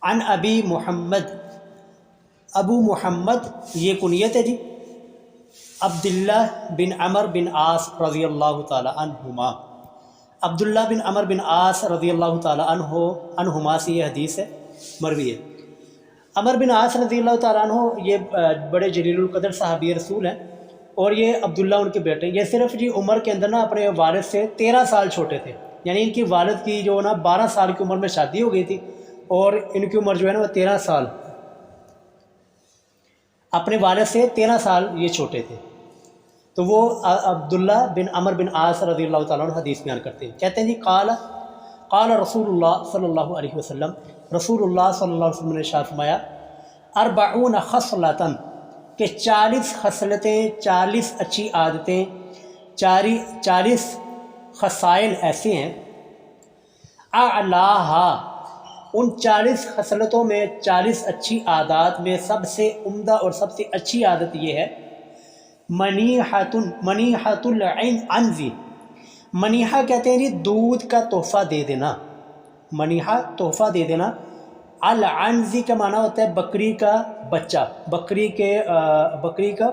عن ابی محمد، ابو محمد یہ کنیت ہے جی، عبداللہ بن عمر بن عاص رضی اللہ تعالی عنہما، عبداللہ بن عمر بن عاص رضی اللہ تعالی عنہما سے یہ حدیث ہے، مروی ہے۔ عمر بن عاص رضی اللہ تعالیٰ عنہ یہ بڑے جلیل القدر صحابی رسول ہیں، اور یہ عبداللہ ان کے بیٹے ہیں۔ یہ صرف جی عمر کے اندر نا اپنے والد سے 13 سال چھوٹے تھے، یعنی ان کی والد کی جو نا 12 سال کی عمر میں شادی ہو گئی تھی، اور ان کی عمر جو ہے نا وہ 13 سال، اپنے والد سے 13 سال یہ چھوٹے تھے۔ تو وہ عبداللہ بن عمر بن عاص رضی اللہ تعالیٰ عنہ حدیث بیان کرتے ہیں، کہتے ہیں جی قال رسول اللہ صلی اللہ علیہ وسلم، رسول اللہ صلی اللہ علیہ وسلم نے ارشاد فرمایا 40 خصلۃ کہ 40 خصلتیں، 40 اچھی عادتیں، 40 خصائل ایسے ہیں، اعلاہا ان 40 خصلتوں میں، 40 اچھی عادات میں سب سے عمدہ اور سب سے اچھی عادت یہ ہے منیحۃ العنز، منیحہ کہتے ہیں جی دودھ کا تحفہ دے دینا، منیحہ تحفہ دے دینا، العنز کا معنی ہوتا ہے بکری کا بچہ، بکری کا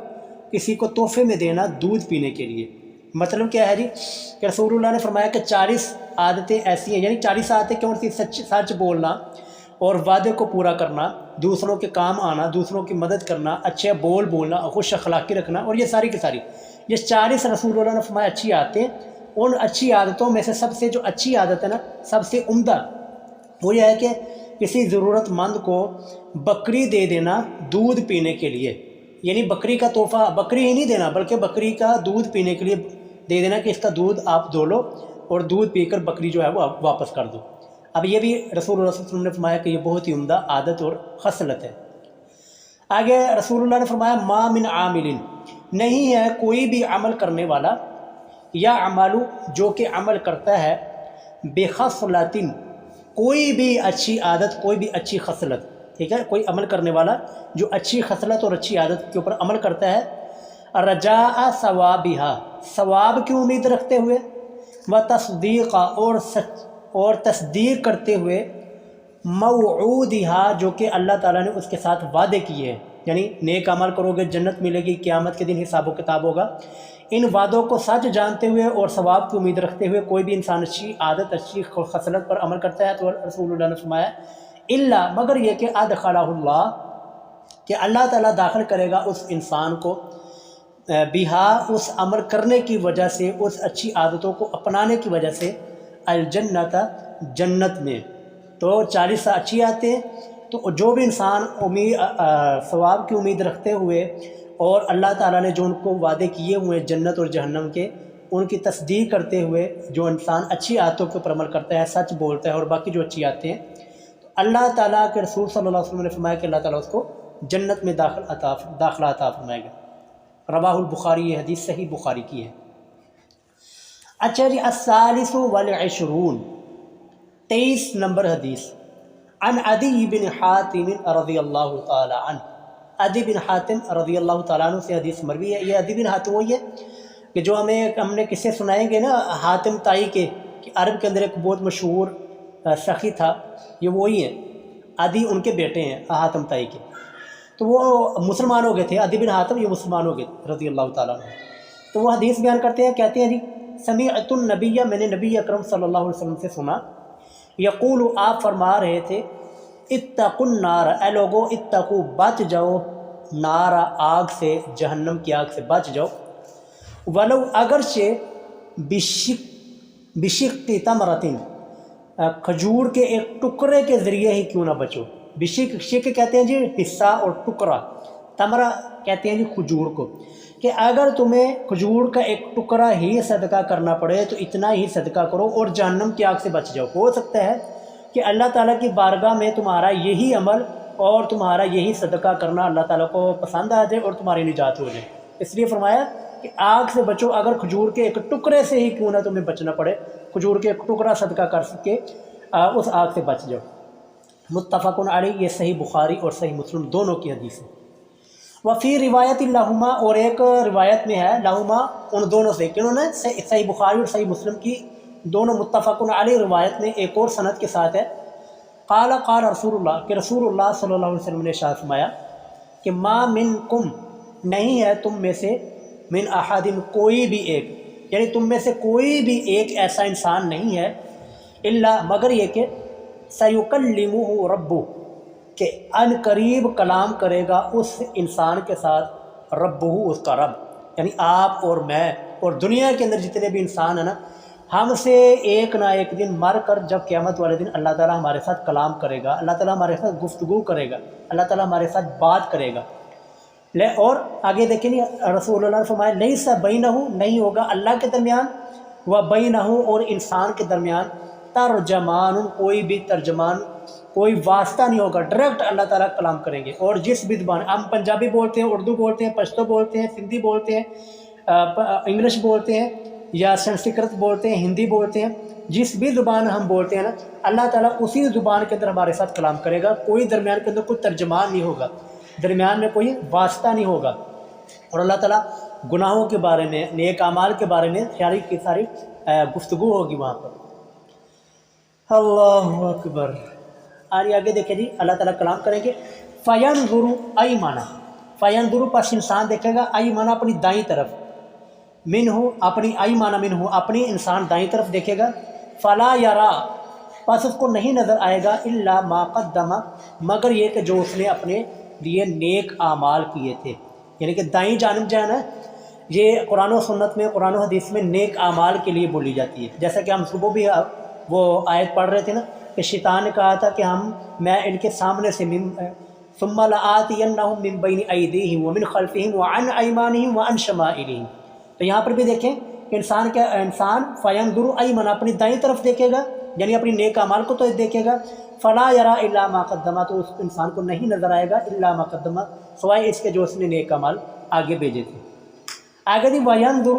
کسی کو تحفے میں دینا دودھ پینے کے لیے۔ مطلب کیا ہے جی کہ رسول اللہ نے فرمایا کہ 40 عادتیں ایسی ہیں، یعنی 40 عادتیں کون سی؟ سچ بولنا اور وعدے کو پورا کرنا، دوسروں کے کام آنا، دوسروں کی مدد کرنا، اچھے بولنا، خوش اخلاقی رکھنا، اور یہ ساری کی ساری یہ 40 رسول اللہ نے فرمایا اچھی عادتیں۔ ان اچھی عادتوں میں سے سب سے جو اچھی عادت ہے نا، سب سے عمدہ، وہ یہ ہے کہ کسی ضرورت مند کو بکری دے دینا دودھ پینے کے لیے، یعنی بکری کا تحفہ، بکری ہی نہیں دینا بلکہ بکری کا دودھ پینے کے لیے دے دینا کہ اس کا دودھ آپ دو لو اور دودھ پی کر بکری جو ہے وہ واپس کر دو۔ اب یہ بھی رسول اللہ صلی اللہ علیہ وسلم نے فرمایا کہ یہ بہت ہی عمدہ عادت اور خصلت ہے۔ آگے رسول اللہ نے فرمایا ما من عامل، نہیں ہے کوئی بھی عمل کرنے والا، یا عمل جو کہ عمل کرتا ہے، بخصلۃ کوئی بھی اچھی عادت، کوئی بھی اچھی خصلت، ٹھیک ہے، کوئی عمل کرنے والا جو اچھی خصلت اور اچھی عادت کے اوپر عمل کرتا ہے، رجاء ثوابها ثواب کی امید رکھتے ہوئے، وتصدیق اور تصدیق کرتے ہوئے، موعودها جو کہ اللہ تعالیٰ نے اس کے ساتھ وعدے کیے ہیں، یعنی نیک عمل کرو گے جنت ملے گی، قیامت کے دن حساب و کتاب ہوگا، ان وعدوں کو سچ جانتے ہوئے اور ثواب کی امید رکھتے ہوئے کوئی بھی انسان اچھی عادت، اچھی خصلت پر عمل کرتا ہے، تو رسول اللہ نے فرمایا الا مگر یہ کہ ادخلہ اللہ کہ اللہ تعالیٰ داخل کرے گا اس انسان کو بہا اس عمل کرنے کی وجہ سے، اس اچھی عادتوں کو اپنانے کی وجہ سے، الجنت جنت میں۔ تو 40 اچھی عادتیں، تو جو بھی انسان ثواب کی امید رکھتے ہوئے اور اللہ تعالیٰ نے جو ان کو وعدے کیے ہوئے جنت اور جہنم کے، ان کی تصدیق کرتے ہوئے جو انسان اچھی عادتوں کے اوپر عمل کرتا ہے، سچ بولتا ہے اور باقی جو اچھی عادتیں ہیں، تو اللہ تعالیٰ کے رسول صلی اللہ علیہ وسلم نے فرمایا کہ اللہ تعالیٰ اس کو جنت میں داخلہ عطا فرمائے گا۔ رواہ البخاری، یہ حدیث صحیح بخاری کی ہے۔ اچھا جی، الثالث والعشرون، 23 نمبر حدیث، عن عدی بن حاتم رضی اللہ تعالی عنہ، عدی بن حاتم رضی اللہ تعالیٰ عنہ سے حدیث مروی ہے۔ یہ عدی بن حاتم وہی ہے کہ جو ہم نے قصے سنائیں گے نا حاتم تائی کے، کہ عرب کے اندر ایک بہت مشہور سخی تھا، یہ وہی ہیں، عدی ان کے بیٹے ہیں حاتم تائی کے۔ تو وہ مسلمان ہو گئے تھے، عدی بن حاتم یہ مسلمان ہو گئے رضی اللہ تعالیٰ عنہ۔ تو وہ حدیث بیان کرتے ہیں، کہتے ہیں جی سمعت النبی، میں نے نبی اکرم صلی اللہ علیہ وسلم سے سنا، یقول آپ فرما رہے تھے، اتقوا النار، اے لوگو اتقوا بچ جاؤ، نار آگ سے، جہنم کی آگ سے بچ جاؤ، ولو اگرچہ بشق تمرۃ، کھجور کے ایک ٹکڑے کے ذریعے ہی کیوں نہ بچو۔ شق کہتے ہیں جی حصہ اور ٹکڑا، تمرہ کہتے ہیں جی کھجور کو، کہ اگر تمہیں کھجور کا ایک ٹکڑا ہی صدقہ کرنا پڑے تو اتنا ہی صدقہ کرو اور جہنم کی آگ سے بچ جاؤ۔ ہو سکتا ہے کہ اللہ تعالیٰ کی بارگاہ میں تمہارا یہی عمل اور تمہارا یہی صدقہ کرنا اللہ تعالیٰ کو پسند آ جائے اور تمہاری نجات ہو جائے، اس لیے فرمایا کہ آگ سے بچو، اگر کھجور کے ایک ٹکڑے سے ہی کیوں نہ تمہیں بچنا پڑے، کھجور کے ایک ٹکڑا صدقہ کر سکے اس آگ سے بچ جاؤ۔ متفق علیہ، یہ صحیح بخاری اور صحیح مسلم دونوں کی حدیث ہے۔ وفی روایت لہما، اور ایک روایت میں ہے لہما ان دونوں سے، کہ انہوں نے صحیح بخاری اور صحیح مسلم کی دونوں متفق علیہ روایت میں ایک اور سند کے ساتھ ہے، قال رسول اللہ کہ رسول اللہ صلی اللہ علیہ وسلم نے ارشاد فرمایا کہ ما منکم نہیں ہے تم میں سے من احد کوئی بھی ایک، یعنی تم میں سے کوئی بھی ایک ایسا انسان نہیں ہے الا مگر یہ کہ سیکلمہ ربہ کہ ان قریب کلام کرے گا اس انسان کے ساتھ ربہ اس کا رب، یعنی آپ اور میں اور دنیا کے اندر جتنے بھی انسان ہیں نا، ہم سے ایک نہ ایک دن مر کر جب قیامت والے دن اللہ تعالیٰ ہمارے ساتھ کلام کرے گا، اللہ تعالیٰ ہمارے ساتھ گفتگو کرے گا، اللہ تعالیٰ ہمارے ساتھ بات کرے گا۔ اور آگے دیکھیں رسول اللہ نے فرمایا لیس بینہ نہیں ہوگا اللہ کے درمیان و بینہ اور انسان کے درمیان ترجمان کوئی بھی ترجمان کوئی واسطہ نہیں ہوگا، ڈائریکٹ اللہ تعالیٰ کلام کریں گے۔ اور جس بھی زبان ہم پنجابی بولتے ہیں، اردو بولتے ہیں، پشتو بولتے ہیں، سندھی بولتے ہیں، انگلش بولتے ہیں یا سنسکرت بولتے ہیں، ہندی بولتے ہیں، جس بھی زبان ہم بولتے ہیں نا، اللہ تعالیٰ اسی زبان کے اندر ہمارے ساتھ کلام کرے گا، کوئی درمیان کے اندر کوئی ترجمان نہیں ہوگا، درمیان میں کوئی واسطہ نہیں ہوگا۔ اور اللہ تعالیٰ گناہوں کے بارے میں، نیک اعمال کے بارے میں ساری کی ساری گفتگو ہوگی وہاں پر۔ اللہ اکبر۔ آگے دیکھیں جی، اللہ تعالیٰ کلام کریں گے فینظر ایمانا، فینظر پس انسان دیکھے گا ایمانا اپنی دائیں طرف، منہ اپنی ایمانا منہ اپنی انسان دائیں طرف دیکھے گا، فلا یرا پس اس کو نہیں نظر آئے گا الا ما قدم مگر یہ کہ جو اس نے اپنے لیے نیک اعمال کیے تھے، یعنی کہ دائیں جانب جو ہے نا، یہ قرآن و سنت میں، قرآن و حدیث میں نیک اعمال کے لیے بولی جاتی ہے۔ جیسا کہ ہم صبح بھی وہ آیت پڑھ رہے تھے نا کہ شیطان نے کہا تھا کہ میں ان کے سامنے سے ثم لآتینہم من بین ایدیہم ومن خلفہم وعن ایمانہم وعن شمائلہم۔ تو یہاں پر بھی دیکھیں کہ انسان فینظر ایمن اپنی دائیں طرف دیکھے گا، یعنی اپنی نیک اعمال کو تو دیکھے گا، فلا یرا الا ما قدم تو اس انسان کو نہیں نظر آئے گا الا ما قدم سوائے اس کے جو اس نے نیک اعمال آگے بھیجے تھے۔ آگے دی وینظر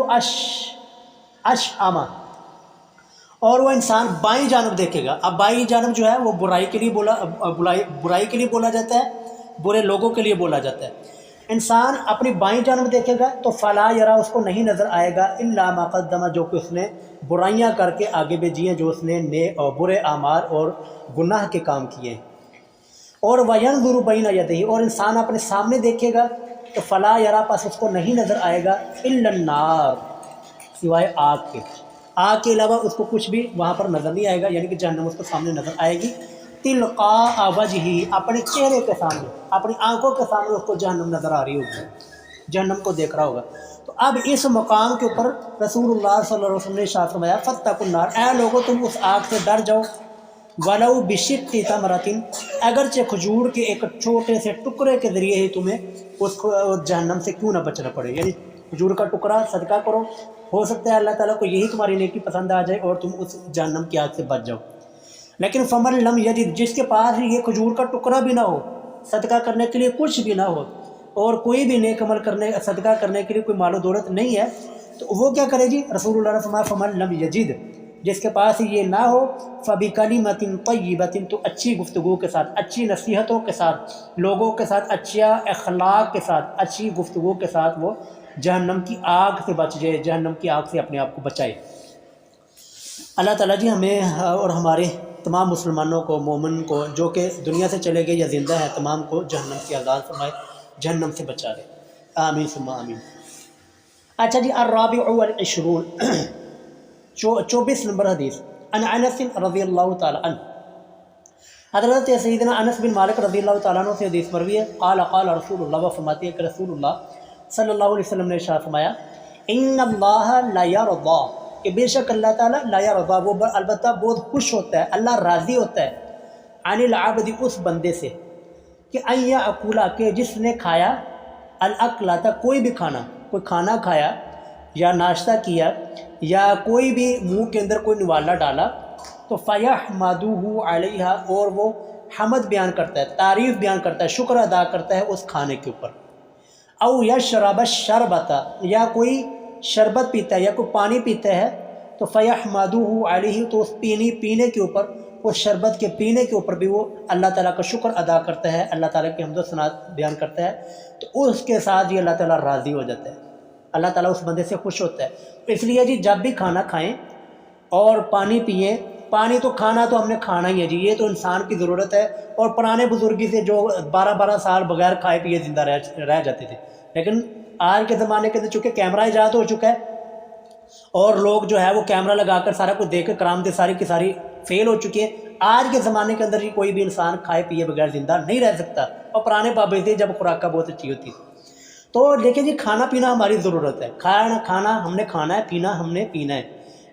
اشعما اور وہ انسان بائیں جانب دیکھے گا۔ اب بائیں جانب جو ہے وہ برائی کے لیے بولا جاتا ہے، برے لوگوں کے لیے بولا جاتا ہے۔ انسان اپنی بائیں جانب دیکھے گا تو فلا یرا اس کو نہیں نظر آئے گا الا ما قدم جو کہ اس نے برائیاں کر کے آگے بھیجی ہیں، جو اس نے برے اعمال اور گناہ کے کام کیے۔ اور وینظر بین یدیہ اور انسان اپنے سامنے دیکھے گا تو فلا یرا پس اس کو نہیں نظر آئے گا الا النار سوائے آگ کے علاوہ اس کو کچھ بھی وہاں پر نظر نہیں آئے گا، یعنی کہ جہنم اس کو سامنے نظر آئے گی تلقاء وجہہ اپنے چہرے کے سامنے، اپنی آنکھوں کے سامنے اس کو جہنم نظر آ رہی ہوگی، جہنم کو دیکھ رہا ہوگا۔ تو اب اس مقام کے اوپر رسول اللہ صلی اللہ علیہ وسلم نے ارشاد فرمایا فاتقوا النار اے لوگو تم اس آگ سے ڈر جاؤ، ولو بشق تمرۃ اگرچہ کھجور کے ایک چھوٹے سے ٹکڑے کے ذریعے ہی تمہیں اس جہنم سے کیوں نہ بچنا پڑے، یعنی کھجور کا ٹکڑا صدقہ کرو، ہو سکتا ہے اللہ تعالیٰ کو یہی تمہاری نیکی پسند آ جائے اور تم اس جہنم کی آگ سے بچ جاؤ۔ لیکن فمن لم یجد جس کے پاس یہ کھجور کا ٹکڑا بھی نہ ہو، صدقہ کرنے کے لیے کچھ بھی نہ ہو، اور کوئی بھی نیک عمل صدقہ کرنے کے لیے کوئی مال و دولت نہیں ہے، تو وہ کیا کرے جی؟ رسول اللہ نے فرمایا فمن لم یجد جس کے پاس یہ نہ ہو فبکلمۃ طیبۃ تو اچھی گفتگو کے ساتھ، اچھی نصیحتوں کے ساتھ، لوگوں کے ساتھ اچھا اخلاق کے ساتھ، اچھی گفتگو کے ساتھ وہ جہنم کی آگ سے بچ جائے، جہنم کی آگ سے اپنے آپ کو بچائے۔ اللہ تعالیٰ جی ہمیں اور ہمارے تمام مسلمانوں کو، مومن کو جو کہ دنیا سے چلے گئے یا زندہ ہیں، تمام کو جہنم سے آزاد فرمائے، جہنم سے بچا لے، آمین ثم آمین۔ اچھا جی، الرابع والعشرون 24 نمبر حدیث، عن انس رضی اللہ تعالیٰ عنہ حضرت سیدنا انس بن مالک رضی اللہ تعالیٰ عنہ سے حدیث مروی ہے، قال رسول اللہ، وہ فرماتے ہیں کہ رسول اللہ صلی اللہ علیہ وسلم نے ارشاد فرمایا ان اللہ لا یرضی کہ بے شک اللہ تعالیٰ لا یرضی وہ البتہ بہت خوش ہوتا ہے، اللہ راضی ہوتا ہے، عن العبد اس بندے سے کہ ان یاکل کہ جس نے کھایا الاکلۃ کوئی بھی کھانا، کوئی کھانا کھایا یا ناشتہ کیا یا کوئی بھی منہ کے اندر کوئی نوالا ڈالا تو فیحمدہ علیہا اور وہ حمد بیان کرتا ہے، تعریف بیان کرتا ہے، شکر ادا کرتا ہے اس کھانے کے اوپر، او یشرب الشربۃ یا کوئی شربت پیتا ہے یا کوئی پانی پیتا ہے تو فیحمدہ علیہ تو اس پینے کے اوپر، اس شربت کے پینے کے اوپر بھی وہ اللہ تعالیٰ کا شکر ادا کرتا ہے، اللہ تعالیٰ کی حمد و ثنا بیان کرتا ہے، تو اس کے ساتھ یہ اللہ تعالیٰ راضی ہو جاتا ہے، اللہ تعالیٰ اس بندے سے خوش ہوتا ہے۔ اس لیے جی جب بھی کھانا کھائیں اور پانی پئیں، پانی تو کھانا تو ہم نے کھانا ہی ہے جی، یہ تو انسان کی ضرورت ہے، اور پرانے بزرگی سے جو 12 سال بغیر کھائے پیے زندہ رہ جاتے تھے، لیکن آج کے زمانے کے اندر چونکہ کیمرہ ایجاد ہو چکا ہے اور لوگ جو ہے وہ کیمرہ لگا کر سارا کچھ دیکھ کر کرامتیں ساری کی ساری فیل ہو چکی ہے۔ آج کے زمانے کے اندر ہی کوئی بھی انسان کھائے پیے بغیر زندہ نہیں رہ سکتا، اور پرانے بابے تھے جب خوراک بہت اچھی ہوتی تھی۔ تو دیکھیں جی، کھانا پینا ہماری ضرورت ہے، کھانا ہم نے کھانا ہے، پینا ہم نے پینا ہے،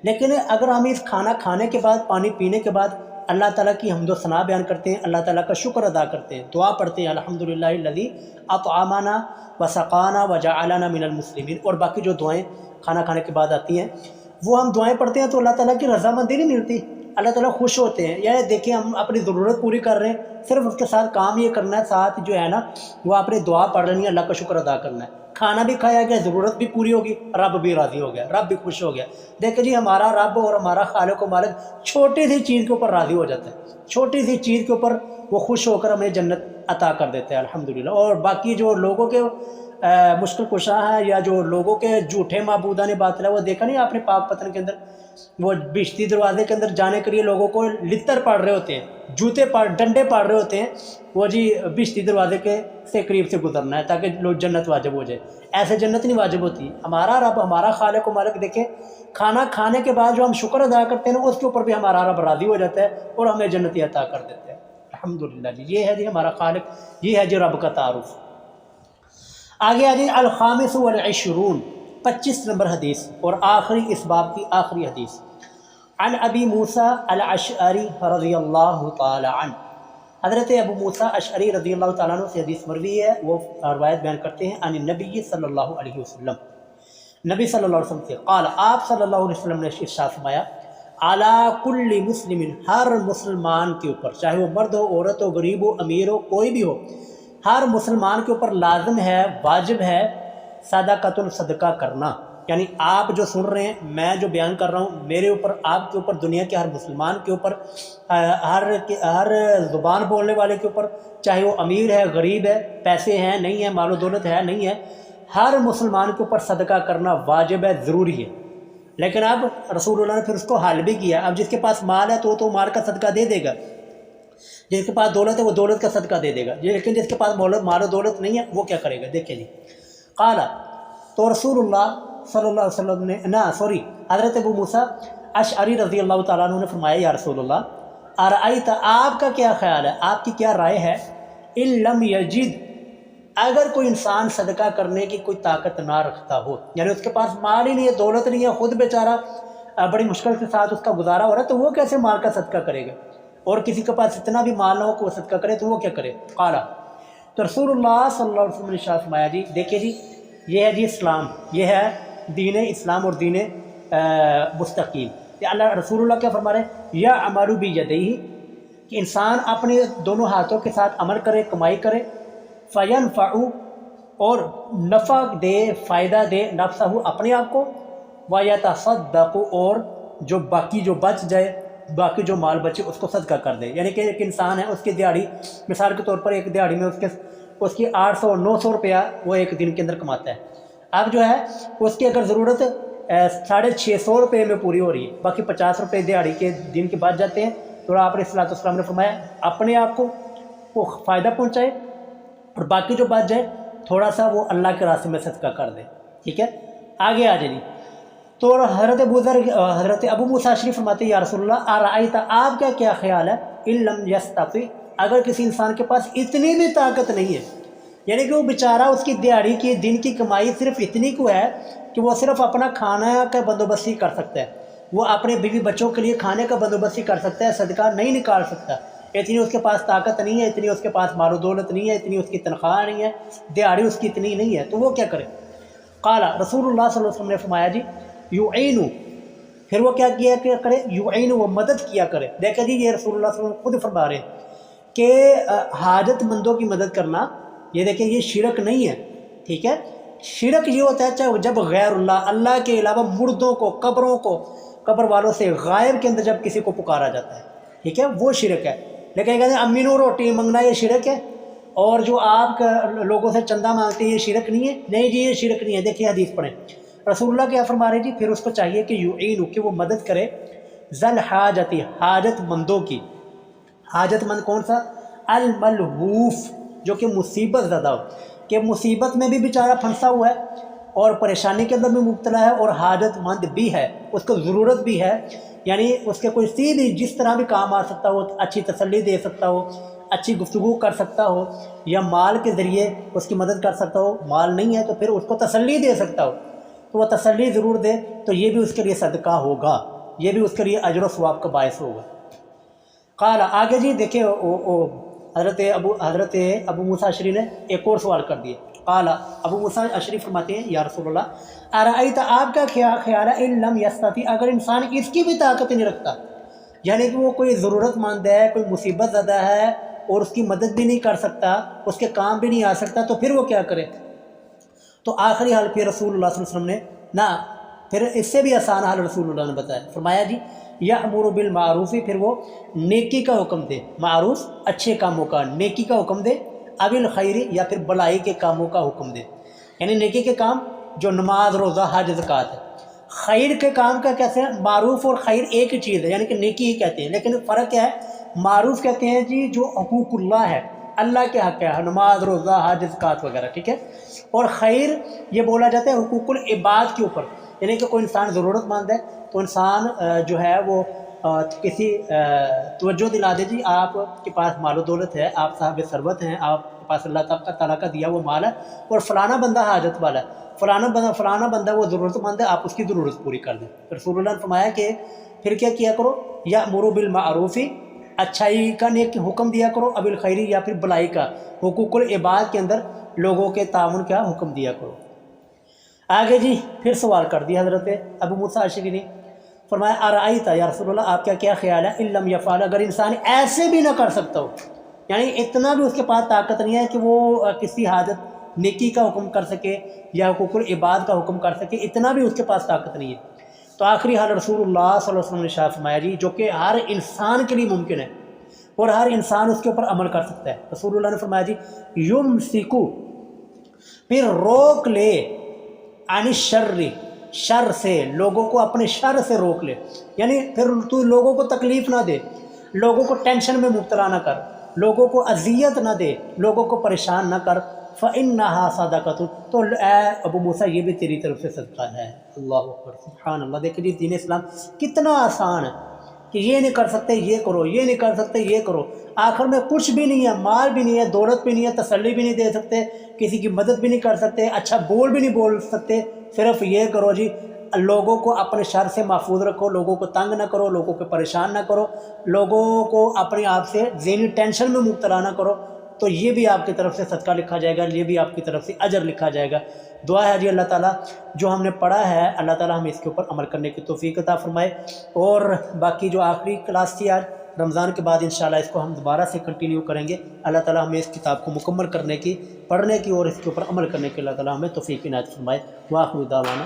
لیکن اگر ہم اس کھانا کھانے کے بعد، پانی پینے کے بعد اللہ تعالیٰ کی حمد و ثنا بیان کرتے ہیں، اللہ تعالیٰ کا شکر ادا کرتے ہیں، دعا پڑھتے ہیں الحمدللہ الذی اطعمنا وسقانا وجعلنا من المسلمین، اور باقی جو دعائیں کھانا کھانے کے بعد آتی ہیں وہ ہم دعائیں پڑھتے ہیں تو اللہ تعالیٰ کی رضامندی نہیں ملتی، اللہ تعالیٰ خوش ہوتے ہیں۔ یہ دیکھیں ہم اپنی ضرورت پوری کر رہے ہیں، صرف اس کے ساتھ کام یہ کرنا ہے، ساتھ جو ہے نا وہ اپنی دعا پڑھ رہی ہے، اللہ کا شکر ادا کرنا ہے، کھانا بھی کھایا گیا، ضرورت بھی پوری ہوگی، رب بھی راضی ہو گیا، رب بھی خوش ہو گیا۔ دیکھیں جی، ہمارا رب اور ہمارا خالق و مالک چھوٹی سی چیز کے اوپر راضی ہو جاتا ہے، چھوٹی سی چیز کے اوپر وہ خوش ہو کر ہمیں جنت عطا کر دیتے ہیں الحمدللہ۔ اور باقی جو لوگوں کے مشکل کشا ہے یا جو لوگوں کے جھوٹے معبودان باطل ہے، وہ دیکھا نہیں آپ نے پاک پتن کے اندر، وہ بہشتی دروازے کے اندر جانے کے لیے لوگوں کو لتر پاڑ رہے ہوتے ہیں، ڈنڈے پاڑ رہے ہوتے ہیں، وہ جی بہشتی دروازے کے سے قریب سے گزرنا ہے تاکہ لوگ جنت واجب ہو جائے۔ ایسے جنت نہیں واجب ہوتی۔ ہمارا رب، ہمارا خالق و مالک دیکھیں، کھانا کھانے کے بعد جو ہم شکر ادا کرتے ہیں نا، اس کے اوپر بھی ہمارا رب راضی ہو جاتا ہے اور ہمیں جنتی عطا کر دیتا ہے الحمدللہ جی۔ یہ ہے جی ہمارا خالق، یہ ہے جی رب کا تعارف۔ آگے آ جائیں الخامس والعشرون، 25 نمبر حدیث اور آخری اس باب کی آخری حدیث۔ عن ابی موسیٰ الاشعری رضی اللہ تعالی عنہ، حضرت ابو موسیٰ اشعری رضی اللہ تعالیٰ عنہ سے حدیث مروی ہے، وہ روایت بیان کرتے ہیں عن النبی صلی اللہ علیہ وسلم، نبی صلی اللہ علیہ وسلم سے، قال، آپ صلی اللہ علیہ وسلم نے ارشاد فرمایا، علی کل مسلم، ہر مسلمان کے اوپر، چاہے وہ مرد ہو، عورت ہو، غریب ہو، امیر ہو، کوئی بھی ہو، ہر مسلمان کے اوپر لازم ہے، واجب ہے صدقہ کرنا۔ یعنی آپ جو سن رہے ہیں، میں جو بیان کر رہا ہوں، میرے اوپر، آپ کے اوپر، دنیا کے ہر مسلمان کے اوپر، ہر زبان بولنے والے کے اوپر، چاہے وہ امیر ہے، غریب ہے، پیسے ہیں نہیں ہے، مال و دولت ہے نہیں ہے، ہر مسلمان کے اوپر صدقہ کرنا واجب ہے، ضروری ہے۔ لیکن اب رسول اللہ نے پھر اس کو حل بھی کیا، اب جس کے پاس مال ہے تو مال کا صدقہ دے دے گا، جس کے پاس دولت ہے وہ دولت کا صدقہ دے دے گا، لیکن جس کے پاس مال و دولت نہیں ہے وہ کیا کرے گا؟ دیکھیں جی، قال، تو رسول اللہ صلی اللہ علیہ وسلم نے حضرت ابو موسیٰ اشعری رضی اللہ تعالیٰ عنہ نے فرمایا، یا رسول اللہ، ارأیت، آپ کا کیا خیال ہے، آپ کی کیا رائے ہے، ان لم یجد، اگر کوئی انسان صدقہ کرنے کی کوئی طاقت نہ رکھتا ہو، یعنی اس کے پاس مال ہی نہیں ہے، دولت نہیں ہے، خود بیچارہ بڑی مشکل کے ساتھ اس کا گزارا ہو رہا ہے، تو وہ کیسے مال کا صدقہ کرے گا؟ اور کسی کے پاس اتنا بھی مال نہ ہو کہ وہ صدقہ کرے تو وہ کیا کرے؟ قال، تو رسول اللہ صلی اللہ علیہ وسلم نے ارشاد فرمایا، جی دیکھیے جی، یہ ہے جی اسلام، یہ ہے دین اسلام اور دین مستقیم۔ کہ اللہ رسول اللہ کیا فرما رہے ہیں، یا عمل بیدیہ، کہ انسان اپنے دونوں ہاتھوں کے ساتھ عمل کرے، کمائی کرے، فینفع، اور نفع دے، فائدہ دے، نفسہ، اپنے آپ کو، ویتصدق، اور جو باقی جو بچ جائے، باقی جو مال بچے اس کو صدقہ کر دے۔ یعنی کہ ایک انسان ہے، اس کی دیہڑی، مثال کے طور پر ایک دیہڑی میں اس کی 800-900 روپیہ وہ ایک دن کے اندر کماتا ہے، اب جو ہے اس کی اگر ضرورت 650 روپے میں پوری ہو رہی ہے، باقی 50 روپے دیہڑی کے دن کے بعد جاتے ہیں، تو آپ نے صلی اللہ علیہ وسلم نے فرمایا اپنے آپ کو وہ فائدہ پہنچائے اور باقی جو بچ جائے تھوڑا سا وہ اللہ کے راستے میں صدقہ کر دے، ٹھیک ہے۔ آگے آ جائیے، تو حضرت ابو موسیٰ اشعری فرماتے ہیں، یا رسول اللہ، ارأیت، آپ کا کیا خیال ہے، ان لم یستطع، اگر کسی انسان کے پاس اتنی بھی طاقت نہیں ہے، یعنی کہ وہ بیچارہ، اس کی دیہڑی کی دن کی کمائی صرف اتنی کو ہے کہ وہ صرف اپنا کھانا کا بندوبست ہی کر سکتا ہے، وہ اپنے بیوی بچوں کے لیے کھانے کا بندوبست ہی کر سکتا ہے، صدقہ نہیں نکال سکتا، اتنی اس کے پاس طاقت نہیں ہے، اتنی اس کے پاس مال و دولت نہیں ہے، اتنی اس کی تنخواہ نہیں ہے، دیہڑی اس کی اتنی نہیں ہے، تو وہ کیا کرے؟ قال، رسول اللہ صلی اللہ علیہ وسلم نے فرمایا، جی یعین، پھر وہ کیا کرے؟ یعین، وہ مدد کیا کرے۔ دیکھیں جی، یہ رسول اللہ صلی اللہ علیہ وسلم خود فرما رہے ہیں کہ حاجت مندوں کی مدد کرنا، یہ دیکھیں یہ شرک نہیں ہے، ٹھیک ہے۔ شرک یہ ہوتا ہے جب غیر اللہ کے علاوہ مردوں کو، قبروں کو، قبر والوں سے، غائب کے اندر جب کسی کو پکارا جاتا ہے، ٹھیک ہے، وہ شرک ہے۔ لیکن کہتے ہیں امی نو روٹی منگنا یہ شرک ہے، اور جو آپ لوگوں سے چندہ مانگتے ہیں یہ شرک نہیں ہے، نہیں جی یہ شرک نہیں ہے۔ دیکھیے حدیث پڑھیں، رسول اللہ کیا فرما رہے جی، پھر اس کو چاہیے کہ یعین، کہ وہ مدد کرے، ذل حاجتی حاجت مندوں کی، حاجت مند کون سا؟ الملہوف جو کہ مصیبت زدہ ہو، کہ مصیبت میں بھی بیچارہ پھنسا ہوا ہے اور پریشانی کے اندر بھی مبتلا ہے اور حاجت مند بھی ہے، اس کو ضرورت بھی ہے، یعنی اس کے کوئی سیدھی جس طرح بھی کام آ سکتا ہو، اچھی تسلی دے سکتا ہو، اچھی گفتگو کر سکتا ہو، یا مال کے ذریعے اس کی مدد کر سکتا ہو، مال نہیں ہے تو پھر اس کو تسلی دے سکتا ہو، تو وہ تسلی ضرور دے، تو یہ بھی اس کے لیے صدقہ ہوگا، یہ بھی اس کے لیے اجر و ثواب کا باعث ہوگا۔ قال آگے جی دیکھیں حضرت ابو موسیٰ اشعری نے ایک اور سوال کر دیے۔ قال ابو موسیٰ اشعری فرماتے ہیں یا رسول اللہ ارأیت آپ کا خیال ہے ان لم یستطیع اگر انسان اس کی بھی طاقت نہیں رکھتا، یعنی کہ وہ کوئی ضرورت مند ہے، کوئی مصیبت زدہ ہے اور اس کی مدد بھی نہیں کر سکتا، اس کے کام بھی نہیں آ سکتا، تو پھر وہ کیا کرے؟ تو آخری حال پھر رسول اللہ صلی اللہ علیہ وسلم نے نہ پھر اس سے بھی آسان حال رسول اللہ نے بتایا، فرمایا جی یأمر بالمعروف، پھر وہ نیکی کا حکم دے، معروف اچھے کاموں کا، نیکی کا حکم دے، اب الخیر یا پھر بلائی کے کاموں کا حکم دے، یعنی نیکی کے کام جو نماز روزہ حج زکوٰۃ ہے، خیر کے کام کا کیسے ہیں؟ معروف اور خیر ایک ہی چیز ہے، یعنی کہ نیکی ہی کہتے ہیں، لیکن فرق کیا ہے؟ معروف کہتے ہیں جی جو حقوق اللہ ہے، اللہ کے حق ہے، نماز روزہ حج زکوٰۃ وغیرہ، ٹھیک ہے، اور خیر یہ بولا جاتا ہے حقوق العباد کے اوپر، یعنی کہ کوئی انسان ضرورت مند ہے تو انسان جو ہے وہ کسی توجہ دلا دے، جی آپ کے پاس مال و دولت ہے، آپ صاحب ثروت ہیں، آپ کے پاس اللہ تعالیٰ کا دیا وہ مال ہے اور فلانا بندہ حاجت والا ہے، فلانا بندہ وہ ضرورت مند ہے، آپ اس کی ضرورت پوری کر دیں۔ رسول اللہ نے فرمایا کہ پھر کیا کرو؟ یأمر بالمعروف، اچھائی کا نیک حکم دیا کرو، اب الخیر یا پھر بلائی کا، حقوق العباد کے اندر لوگوں کے تعاون کا حکم دیا کرو۔ آگے جی پھر سوال کر دیا حضرت ابو موسیٰ اشعری نے، فرمایا ارأیت یا رسول اللہ آپ کا کیا خیال ہے ان لم یفعل اگر انسان ایسے بھی نہ کر سکتا ہو، یعنی اتنا بھی اس کے پاس طاقت نہیں ہے کہ وہ کسی حاجت نیکی کا حکم کر سکے یا حقوق العباد کا حکم کر سکے، اتنا بھی اس کے پاس طاقت نہیں ہے، تو آخری حال رسول اللہ صلی اللہ علیہ وسلم نے ارشاد فرمایا جی جو کہ ہر انسان کے لیے ممکن ہے اور ہر انسان اس کے اوپر عمل کر سکتا ہے، رسول اللہ نے فرمایا جی یمسکو، پھر روک لے، عن الشر، شر سے، لوگوں کو اپنے شر سے روک لے، یعنی پھر تو لوگوں کو تکلیف نہ دے، لوگوں کو ٹینشن میں مبتلا نہ کر، لوگوں کو اذیت نہ دے، لوگوں کو پریشان نہ کر، فإنها صدقۃ، تو اے ابو موسیٰ یہ بھی تیری طرف سے صدقہ ہے۔ اللہ اکبر، سبحان اللہ، دیکھیں جی دین اسلام کتنا آسان ہے کہ یہ نہیں کر سکتے یہ کرو، یہ نہیں کر سکتے یہ کرو، آخر میں کچھ بھی نہیں ہے، مال بھی نہیں ہے، دولت بھی نہیں ہے، تسلی بھی نہیں دے سکتے، کسی کی مدد بھی نہیں کر سکتے، اچھا بول بھی نہیں بول سکتے، صرف یہ کرو جی لوگوں کو اپنے شر سے محفوظ رکھو، لوگوں کو تنگ نہ کرو، لوگوں کو پریشان نہ کرو، لوگوں کو اپنے آپ سے ذہنی ٹینشن میں مبتلا نہ کرو، تو یہ بھی آپ کی طرف سے صدقہ لکھا جائے گا، یہ بھی آپ کی طرف سے اجر لکھا جائے گا۔ دعا ہے جی اللہ تعالیٰ جو ہم نے پڑھا ہے اللہ تعالیٰ ہمیں اس کے اوپر عمل کرنے کی توفیق عطا فرمائے، اور باقی جو آخری کلاس تھی آج رمضان کے بعد انشاءاللہ اس کو ہم دوبارہ سے کنٹینیو کریں گے۔ اللہ تعالیٰ ہمیں اس کتاب کو مکمل کرنے کی، پڑھنے کی اور اس کے اوپر عمل کرنے کی اللہ تعالیٰ ہمیں توفیق عنایت فرمائے۔ وآخر دعوانا